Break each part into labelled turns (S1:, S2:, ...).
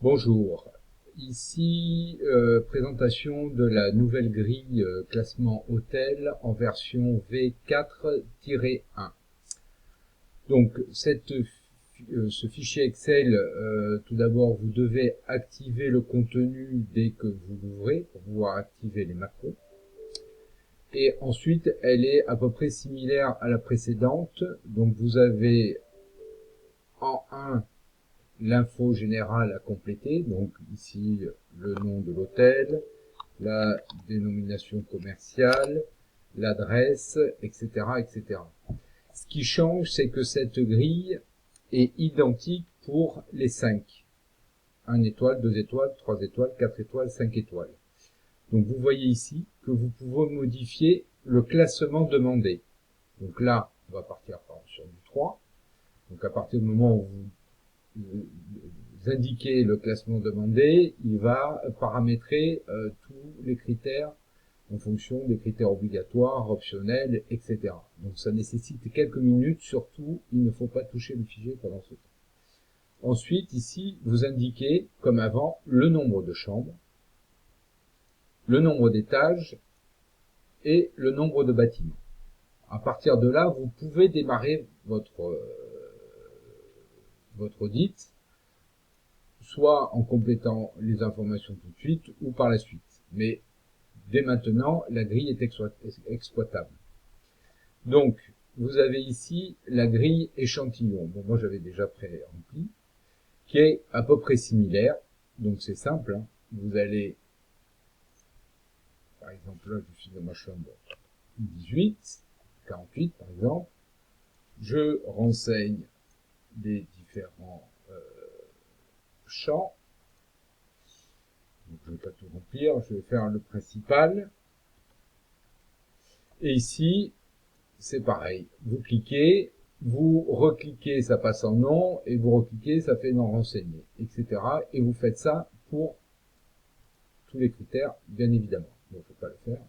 S1: Bonjour, ici présentation de la nouvelle grille classement hôtel en version V4-1. Donc ce fichier Excel, tout d'abord vous devez activer le contenu dès que vous l'ouvrez pour pouvoir activer les macros. Et ensuite elle est à peu près similaire à la précédente, donc vous avez en 1 l'info générale à compléter, donc ici le nom de l'hôtel, la dénomination commerciale, l'adresse, etc., etc. Ce qui change, c'est que cette grille est identique pour les 5. 1 étoile, 2 étoiles, 3 étoiles, 4 étoiles, 5 étoiles. Donc vous voyez ici que vous pouvez modifier le classement demandé. Donc là, on va partir sur du 3. Donc à partir du moment où vous indiquez le classement demandé, il va paramétrer tous les critères en fonction des critères obligatoires, optionnels, etc. Donc ça nécessite quelques minutes, surtout il ne faut pas toucher le fichier pendant ce temps. Ensuite, ici, vous indiquez, comme avant, le nombre de chambres, le nombre d'étages et le nombre de bâtiments. À partir de là, vous pouvez démarrer votre audit, soit en complétant les informations tout de suite ou par la suite. Mais dès maintenant, la grille est exploitable. Donc, vous avez ici la grille échantillon. Bon, moi j'avais déjà pré-rempli, qui est à peu près similaire. Donc c'est simple, hein. Vous allez, par exemple, là je suis dans ma chambre 18, 48 par exemple. Je renseigne les différents champs. Donc, je ne vais pas tout remplir, je vais faire le principal. Et ici, c'est pareil. Vous cliquez, vous recliquez, ça passe en non, et vous recliquez, ça fait non renseigné, etc. Et vous faites ça pour tous les critères, bien évidemment. Bon, je ne vais pas le faire.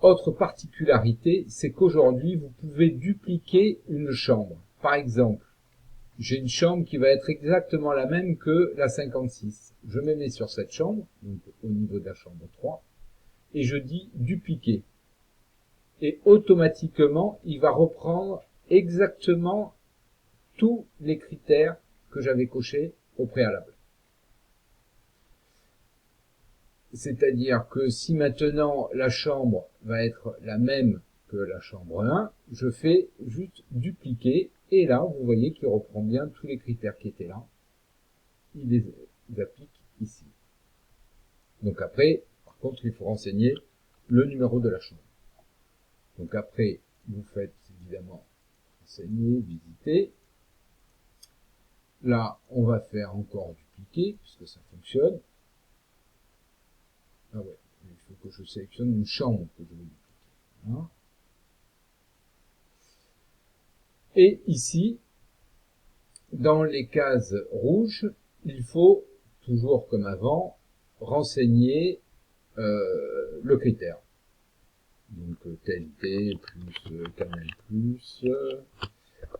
S1: Autre particularité, c'est qu'aujourd'hui, vous pouvez dupliquer une chambre. Par exemple, j'ai une chambre qui va être exactement la même que la 56. Je me mets sur cette chambre, donc au niveau de la chambre 3, et je dis dupliquer. Et automatiquement, il va reprendre exactement tous les critères que j'avais cochés au préalable. C'est-à-dire que si maintenant la chambre va être la même que la chambre 1, je fais juste dupliquer, et là, vous voyez qu'il reprend bien tous les critères qui étaient là. Il les applique ici. Donc après, par contre, il faut renseigner le numéro de la chambre. Donc après, vous faites évidemment renseigner, visiter. Là, on va faire encore dupliquer, puisque ça fonctionne. Ah ouais, il faut que je sélectionne une chambre que je veux dupliquer. Voilà. Et ici, dans les cases rouges, il faut, toujours comme avant, renseigner le critère. Donc TNT plus Canal plus,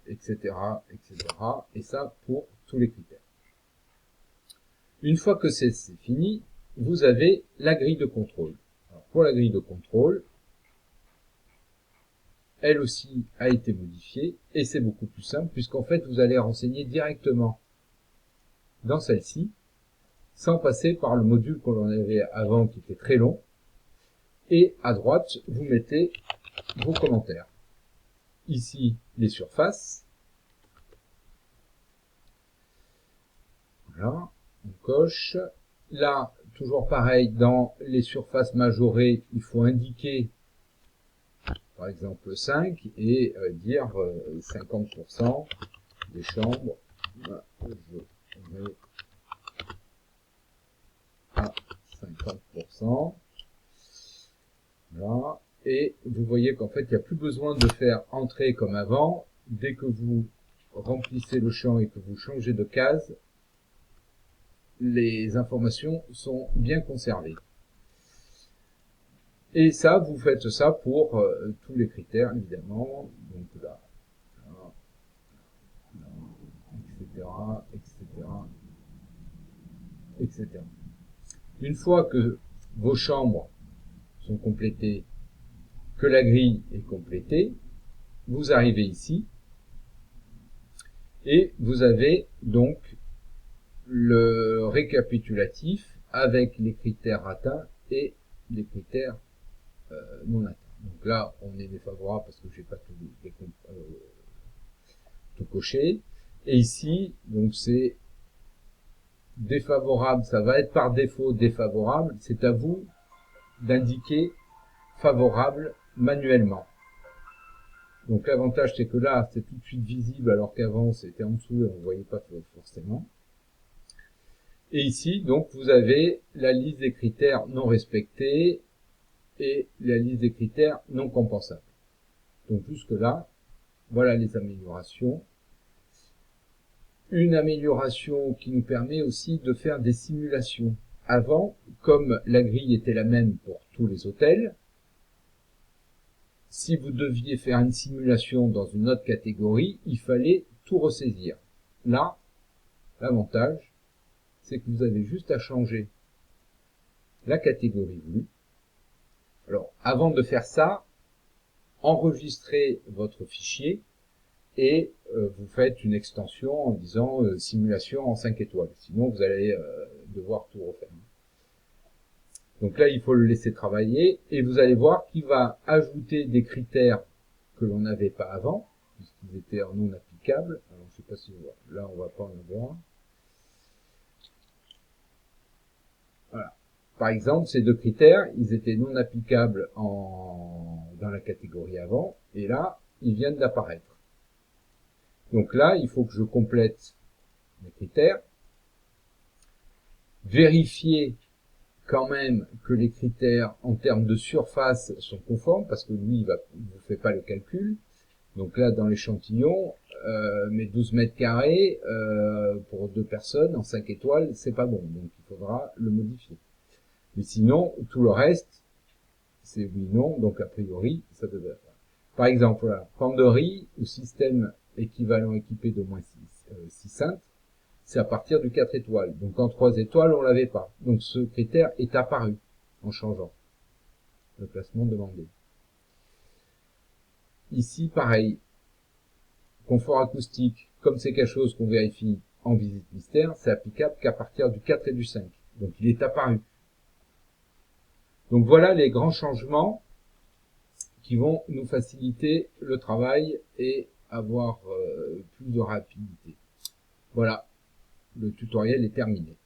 S1: etc., etc. Et ça pour tous les critères. Une fois que c'est fini, vous avez la grille de contrôle. Alors, pour la grille de contrôle, elle aussi a été modifiée et c'est beaucoup plus simple puisqu'en fait vous allez renseigner directement dans celle-ci sans passer par le module que l'on avait avant qui était très long. Et à droite, vous mettez vos commentaires. Ici, les surfaces. Voilà, on coche. Là, toujours pareil, dans les surfaces majorées, il faut indiquer, par exemple, 5 et dire 50% des chambres. Là, je mets à 50%. Voilà. Et vous voyez qu'en fait, il n'y a plus besoin de faire entrer comme avant. Dès que vous remplissez le champ et que vous changez de case, les informations sont bien conservées. Et ça, vous faites ça pour tous les critères, évidemment. Donc là, etc., etc. etc. Une fois que vos chambres sont complétées, que la grille est complétée, vous arrivez ici et vous avez donc le récapitulatif avec les critères atteints et les critères non atteints. Donc là, on est défavorable parce que j'ai pas tout coché. Et ici, donc c'est défavorable, ça va être par défaut défavorable. C'est à vous d'indiquer favorable manuellement. Donc l'avantage c'est que là c'est tout de suite visible alors qu'avant c'était en dessous et on ne voyait pas forcément. Et ici donc vous avez la liste des critères non respectés et la liste des critères non compensables. Donc jusque là, voilà les améliorations. Une amélioration qui nous permet aussi de faire des simulations. Avant, comme la grille était la même pour tous les hôtels, si vous deviez faire une simulation dans une autre catégorie, il fallait tout ressaisir. Là, l'avantage, c'est que vous avez juste à changer la catégorie voulue. Alors, avant de faire ça, enregistrez votre fichier et vous faites une extension en disant simulation en 5 étoiles. Sinon, vous allez devoir tout refaire. Donc là, il faut le laisser travailler et vous allez voir qu'il va ajouter des critères que l'on n'avait pas avant, puisqu'ils étaient non applicables. Alors, je sais pas si on voit. Là, on va pas en avoir. Voilà. Par exemple, ces deux critères, ils étaient non applicables dans la catégorie avant, et là, ils viennent d'apparaître. Donc là, il faut que je complète mes critères, vérifier quand même que les critères en termes de surface sont conformes, parce que lui, il vous fait pas le calcul. Donc là, dans l'échantillon, mes 12 mètres carrés pour 2 personnes en 5 étoiles, c'est pas bon. Donc il faudra le modifier. Mais sinon, tout le reste, c'est oui, non. Donc a priori, ça devrait être. Par exemple, voilà, penderie ou système équivalent équipé d'au moins 6 cintres, c'est à partir du 4 étoiles. Donc en 3 étoiles, on l'avait pas. Donc ce critère est apparu en changeant le classement demandé. Ici, pareil. Confort acoustique, comme c'est quelque chose qu'on vérifie en visite mystère, c'est applicable qu'à partir du 4 et du 5. Donc il est apparu. Donc voilà les grands changements qui vont nous faciliter le travail et avoir plus de rapidité. Voilà, le tutoriel est terminé.